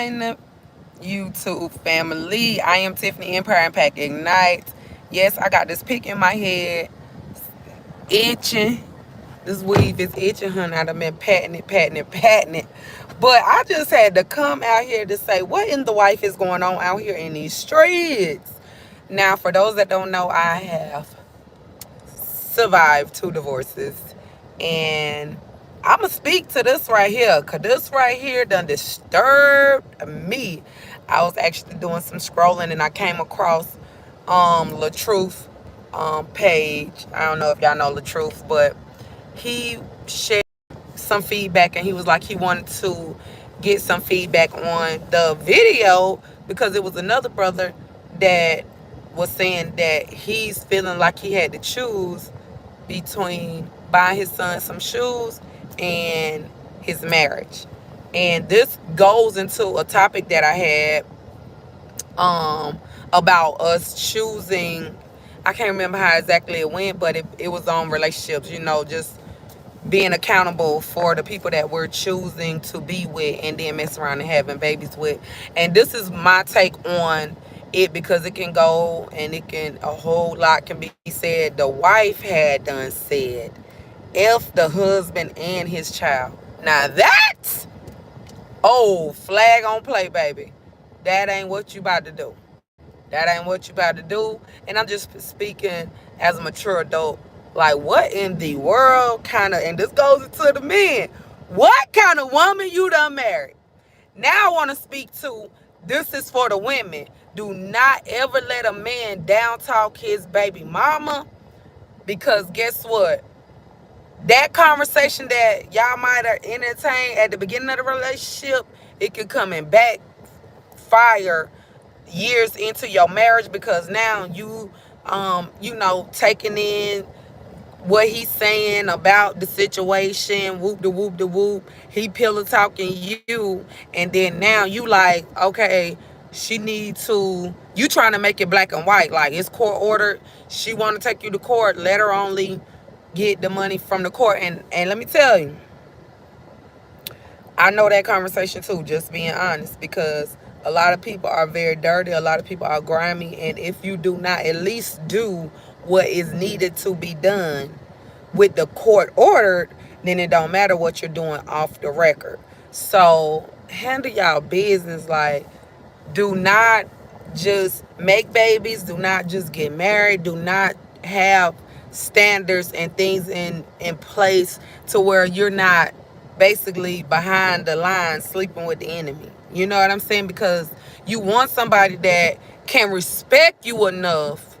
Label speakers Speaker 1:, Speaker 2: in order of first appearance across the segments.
Speaker 1: everyone, YouTube family. I am Tiffany Empire Impact Ignite. Yes, I got this pick in my head, itching. This weave is itching, honey. I've been patting it. But I just had to come out here to say, what in the wife is going on out here in these streets? Now, for those that don't know, I have survived 2 divorces. And I'ma speak to this right here, cause this right here done disturbed me. I was actually doing some scrolling and I came across LaTruth page. I don't know if y'all know LaTruth, but he shared some feedback and he was like he wanted to get some feedback on the video because it was another brother that was saying that he's feeling like he had to choose between buying his son some shoes and his marriage. And this goes into a topic that I had about us choosing. I can't remember how exactly it went, but it was on relationships, just being accountable for the people that we're choosing to be with and then mess around and having babies with. And this is my take on it because it can go and a whole lot can be said. The wife had done said, F the husband and his child. Now that's, oh, flag on play, baby. That ain't what you about to do. That ain't what you about to do. And I'm just speaking as a mature adult. Like, what in the world kind of, and this goes into the men, what kind of woman you done married? Now I want to speak to, this is for the women. Do not ever let a man down talk his baby mama, because guess what? That conversation that y'all might have entertained at the beginning of the relationship, it could come and backfire years into your marriage, because now taking in what he's saying about the situation, whoop de whoop. He pillow talking you, and then now you like, okay, she need to. You trying to make it black and white, like it's court ordered. She want to take you to court. Let her only get the money from the court. And let me tell you, I know that conversation too. Just being honest, because a lot of people are very dirty. A lot of people are grimy, and if you do not at least do what is needed to be done with the court ordered, then it don't matter what you're doing off the record. So handle y'all business. Like, do not just make babies. Do not just get married. Do not have standards and things in place to where you're not basically behind the line sleeping with the enemy. You know what I'm saying? Because you want somebody that can respect you enough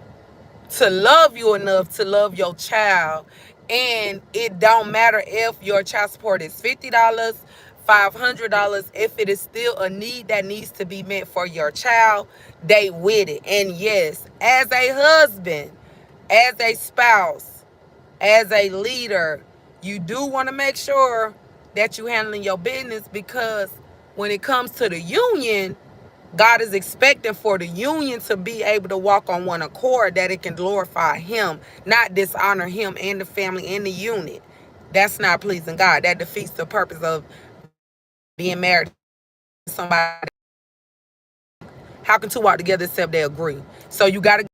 Speaker 1: to love you enough to love your child. And it don't matter if your child support is $50, $500. If it is still a need that needs to be met for your child, they with it. And yes, as a husband, as a spouse, as a leader, you do want to make sure that you handling your business, because when it comes to the union, God is expecting for the union to be able to walk on one accord, that it can glorify him, not dishonor him and the family and the unit. That's not pleasing God. That defeats the purpose of being married to somebody. How can two walk together except they agree? So you got to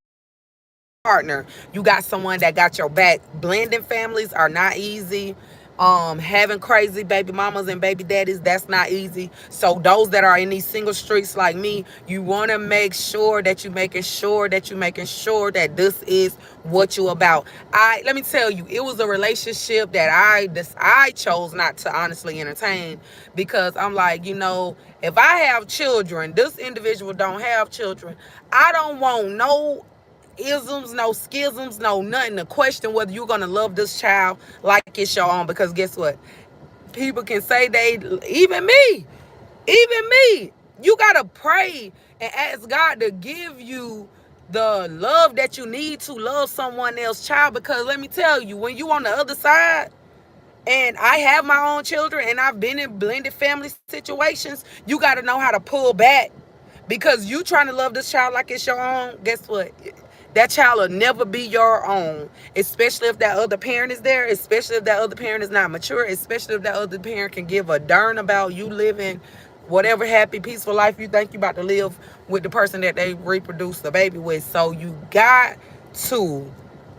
Speaker 1: partner. You got someone that got your back. Blending families are not easy. Having crazy baby mamas and baby daddies, that's not easy. So those that are in these single streets like me, you want to make sure that you making sure that this is what you about. Let me tell you, it was a relationship that I chose not to honestly entertain, because I'm like, if I have children, this individual don't have children. I don't want no isms, no schisms, no nothing to question whether you're gonna love this child like it's your own. Because guess what? People can say even me, you gotta pray and ask God to give you the love that you need to love someone else's child. Because let me tell you, when you on the other side, and I have my own children and I've been in blended family situations, you got to know how to pull back, because you trying to love this child like it's your own. Guess what? That child will never be your own, especially if that other parent is there, especially if that other parent is not mature, especially if that other parent can give a darn about you living whatever happy, peaceful life you think you about to live with the person that they reproduce the baby with. So you got to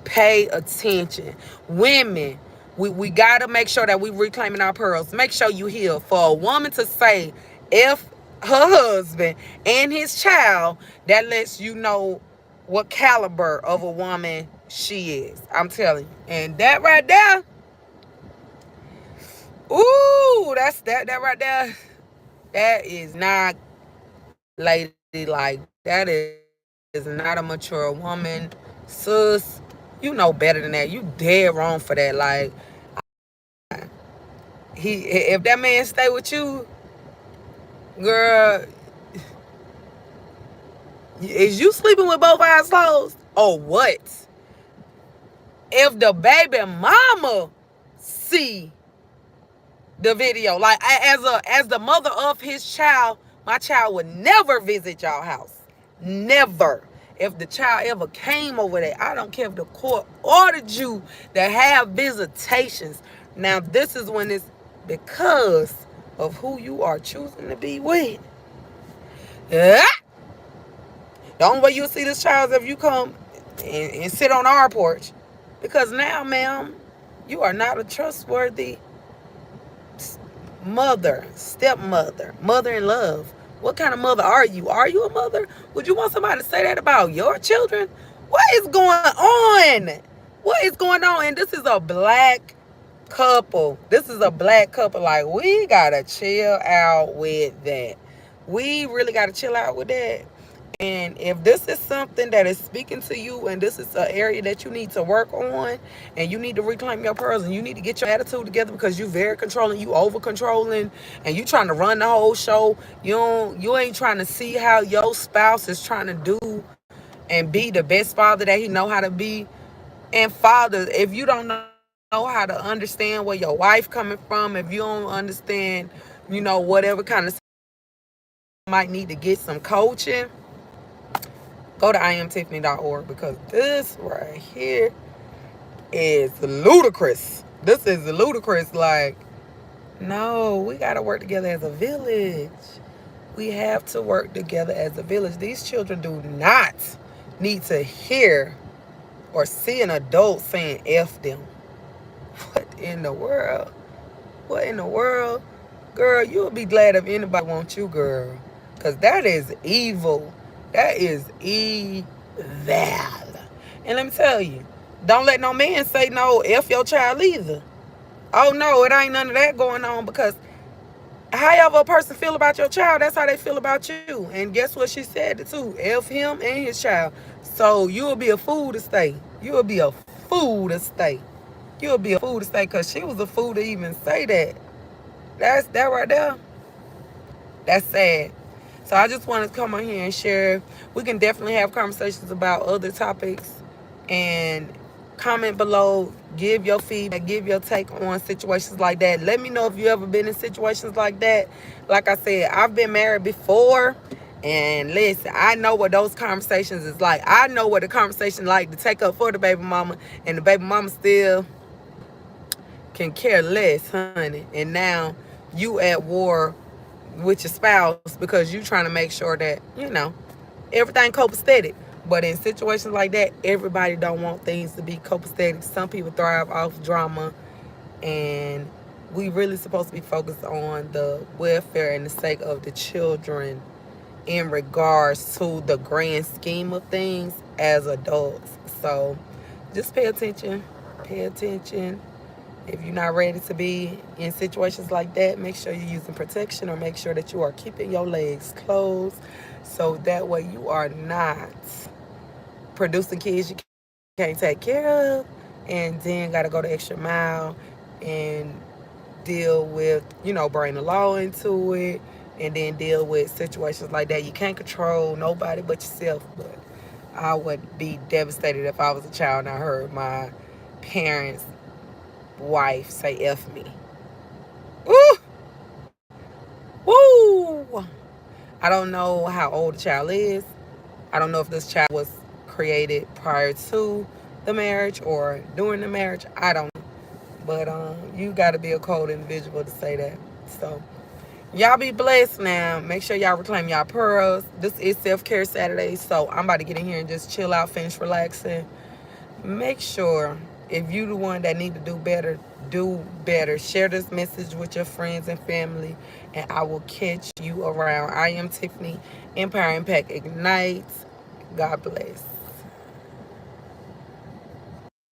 Speaker 1: pay attention. Women, we got to make sure that we reclaiming our pearls. Make sure you heal. For a woman to say if her husband and his child, that lets you know what caliber of a woman she is. I'm telling you. And that right there, ooh, that's that right there. That is not ladylike. That is not a mature woman. Sis, you know better than that. You dead wrong for that. Like, if that man stay with you, girl, is you sleeping with both eyes closed or what? If the baby mama see the video, like, as the mother of his child, my child would never visit y'all house. Never. If the child ever came over there, I don't care if the court ordered you to have visitations. Now, this is when it's because of who you are choosing to be with. Yeah. The only way you'll see this child is if you come and sit on our porch. Because now, ma'am, you are not a trustworthy mother, stepmother, mother in love. What kind of mother are you? Are you a mother? Would you want somebody to say that about your children? What is going on? What is going on? And this is a black couple. This is a black couple. Like, we gotta chill out with that. We really gotta chill out with that. And if this is something that is speaking to you and this is an area that you need to work on and you need to reclaim your pearls and you need to get your attitude together because you're very controlling, you over controlling, and you trying to run the whole show, you ain't trying to see how your spouse is trying to do and be the best father that he know how to be. And fathers, if you don't know how to understand where your wife coming from, if you don't understand, whatever kind of might need to get some coaching, go to IamTiffany.org because this right here is ludicrous. This is ludicrous. Like, no, we got to work together as a village. We have to work together as a village. These children do not need to hear or see an adult saying F them. What in the world? What in the world? Girl, you'll be glad if anybody wants you, girl. Because that is evil. That is evil. And let me tell you, don't let no man say no F your child either. Oh no, it ain't none of that going on, because however a person feel about your child, that's how they feel about you. And guess what she said too? F him and his child. So you'll be a fool to stay. You'll be a fool to stay. You'll be a fool to stay, because she was a fool to even say that. That right there. That's sad. So I just wanted to come on here and share. We can definitely have conversations about other topics, and comment below, give your feedback, give your take on situations like that. Let me know if you ever been in situations like that. Like I said, I've been married before, and listen, I know what those conversations is like. I know what the conversation like to take up for the baby mama, and the baby mama still can care less, honey. And now you at war with your spouse because you trying to make sure that everything copacetic. But in situations like that, everybody don't want things to be copacetic. Some people thrive off drama, and we really supposed to be focused on the welfare and the sake of the children in regards to the grand scheme of things as adults. So just pay attention. If you're not ready to be in situations like that, make sure you're using protection, or make sure that you are keeping your legs closed, so that way you are not producing kids you can't take care of, and then got to go the extra mile and deal with, bring the law into it, and then deal with situations like that. You can't control nobody but yourself. But I would be devastated if I was a child and I heard my parents' wife say F me. Woo! Woo! I don't know how old the child is. I don't know if this child was created prior to the marriage or during the marriage. I don't know. But you got to be a cold individual to say that. So Y'all be blessed now. Make sure y'all reclaim y'all pearls. This is self-care Saturday, so I'm about to get in here and just chill out, finish relaxing. Make sure if you the one that need to do better, do better. Share this message with your friends and family, and I will catch you around. I am Tiffany. Empire Impact Ignites. God bless.